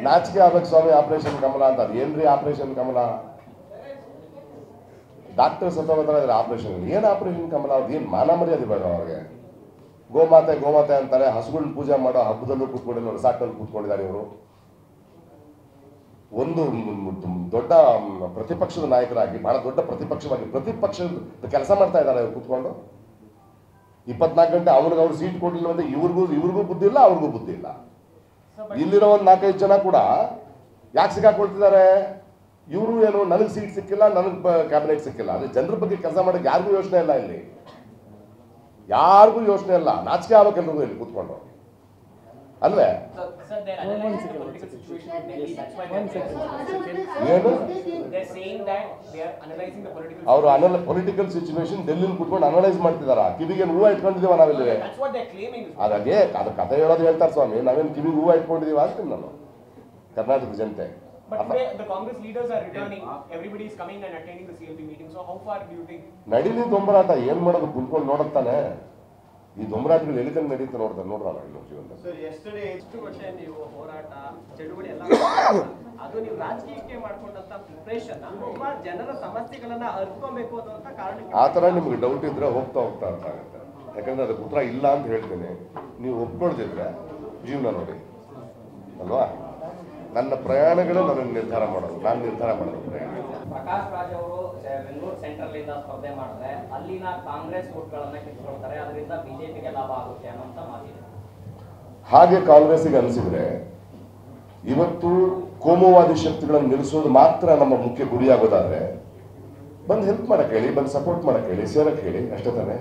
ನಾಚಿಕೆ ಆಗ್ಬೇಕು ಸ್ವಾಮಿ ಆಪರೇಷನ್ ಕಮಲ ಅಂತ. ಏನ್ರಿ ಆಪರೇಷನ್ ಕಮಲ? ಡಾಕ್ಟರ್ ಸತ್ತೋಗ್ತಾರೆ ಆಪರೇಷನ್. ಏನು ಆಪರೇಷನ್ ಕಮಲ? ಅವ್ರಿಗೆ ಏನು ಮಾನ ಮರ್ಯಾದೆ ಬೇಡ ಅವ್ರಿಗೆ? ಗೋಮಾತೆ ಗೋಮಾತೆ ಅಂತಾರೆ, ಹಸುಗಳನ್ನ ಪೂಜೆ ಮಾಡೋ ಹಬ್ಬದಲ್ಲೂ ಕೂತ್ಕೊಂಡಿಲ್ಲ, ರೆಸಾರ್ಟಲ್ಲಿ ಕೂತ್ಕೊಂಡಿದ್ದಾರೆ ಇವರು. ಒಂದು ದೊಡ್ಡ ಪ್ರತಿಪಕ್ಷದ ನಾಯಕರಾಗಿ, ಬಹಳ ದೊಡ್ಡ ಪ್ರತಿಪಕ್ಷವಾಗಿ ಪ್ರತಿಪಕ್ಷದ ಕೆಲಸ ಮಾಡ್ತಾ ಇದ್ದಾರೆ ಕೂತ್ಕೊಂಡು. 24 ಗಂಟೆ ಅವ್ರಿಗೆ ಅವ್ರು ಸೀಟ್ ಕೊಡಲಿಲ್ಲ ಅಂದ್ರೆ ಇವ್ರಿಗೂ ಬುದ್ಧಿ ಇಲ್ಲ, ಅವ್ರಿಗೂ ಬುದ್ಧಿ ಇಲ್ಲ. ಇಲ್ಲಿರೋ ಒಂದು 4-5 ಜನ ಕೂಡ ಯಾಕೆ ಸಿಕ್ಕಾಕೊಳ್ತಿದ್ದಾರೆ? ಇವರು ಏನು ನನಗೆ ಸೀಟ್ ಸಿಕ್ಕಿಲ್ಲ, ನನಗೆ ಕ್ಯಾಬಿನೆಟ್ ಸಿಕ್ಕಿಲ್ಲ. ಅದೇ ಜನರ ಬಗ್ಗೆ ಕೆಲಸ ಮಾಡೋಕೆ ಯಾರಿಗೂ ಯೋಚನೆ ಇಲ್ಲ ಇಲ್ಲಿ, ಯಾರಿಗೂ ಯೋಚನೆ ಇಲ್ಲ. ನಾಚಿಕೆ ಆಗ್ಬೇಕೆಲ್ರಿಗೂ ಇಲ್ಲಿ ಕೂತ್ಕೊಂಡು ಅಲ್ವೇ? ಏನು ಅವರು ಪೊಲಿಟಿಕಲ್ ಸಿಚುವೇಶನ್ ಡೆಲ್ಲಿಲಿ ಕೂತ್ಕೊಂಡು ಅನಲೈಸ್ ಮಾಡ್ತಿದಾರ. ಕಿವಿಗೆ ಹೂವು ಇಟ್ಕೊಂಡಿದೀವ ನಾವಿಲ್ಲಿ? ಹಾಗಾಗಿ ಅದು ಕಥೆ ಹೇಳೋದು ಹೇಳ್ತಾರೆ ಸ್ವಾಮಿ. ನಾವೇನು ಕಿವಿಗೆ ಹೂವು ಇಟ್ಕೊಂಡಿದೀವ ಅಂತೀನಿ ನಾನು, ಕರ್ನಾಟಕದ ಜನತೆ. ನಡೀಲಿ ದೊಂಬರಾಟ, ಏನ್ ಮಾಡೋದು? ಕುಂತ್ಕೊಂಡು ನೋಡುತ್ತಾನೆ. ಈ ದೊಂಬರಾಟಗಳು ಎಲ್ಲಿ ತನಕ ನಡೀತಾ ನೋಡ್ತಾರೆ ನೋಡ್ರಲ್ಲ ಇನ್ನು ಜೀವನದಲ್ಲಿ. ಆ ಥರ ನಿಮ್ಗೆ ಡೌಟ್ ಇದ್ರೆ ಹೋಗ್ತಾ ಹೋಗ್ತಾ ಅರ್ಥ ಆಗುತ್ತೆ. ಯಾಕಂದ್ರೆ ಅದಕ್ಕೆ ಉತ್ತರ ಇಲ್ಲ ಅಂತ ಹೇಳ್ತೇನೆ. ನೀವು ಒಪ್ಕೊಳ್ದಿದ್ರೆ ಜೀವನ ನೋಡಿ ಅಲ್ವಾ? ನನ್ನ ಪ್ರಯಾಣಗಳು ನನಗೆ ನಿರ್ಧಾರ ಮಾಡೋದು, ನಾನು ನಿರ್ಧಾರ ಮಾಡೋದು ಪ್ರಯಾಣ. ಪ್ರಕಾಶ್ ರಾಜ್ ಅವರು ಬೆಂಗಳೂರು ಸೆಂಟ್ರಲ್ ಇಂದ ಸ್ಪರ್ಧೆ ಮಾಡಿದ್ರೆ ಅಲ್ಲಿನ ಕಾಂಗ್ರೆಸ್ ವೋಟ್ಗಳನ್ನ ಕಿತ್ಕೊಳ್ತಾರೆ, ಅದರಿಂದ ಬಿಜೆಪಿಗೆ ಲಾಭ ಆಗುತ್ತೆ ಅನ್ನೋಂಥ ಮಾತಿದೆ. ಹಾಗೆ ಕಾಂಗ್ರೆಸ್ಸಿಗೆ ಅನಿಸಿದ್ರೆ ಇವತ್ತು ಕೋಮುವಾದಿ ಶಕ್ತಿಗಳನ್ನು ನಿಲ್ಲಿಸೋದು ಮಾತ್ರ ನಮ್ಮ ಮುಖ್ಯ ಗುರಿಯಾಗೋದಾದ್ರೆ ಬಂದು ಹೆಲ್ಪ್ ಮಾಡಕ್ಕೆ ಹೇಳಿ, ಬಂದು ಸಪೋರ್ಟ್ ಮಾಡಕ್ಕೆ ಹೇಳಿ, ಸೇರಕ್ಕೆ ಹೇಳಿ, ಅಷ್ಟೇ ತಾನೆ.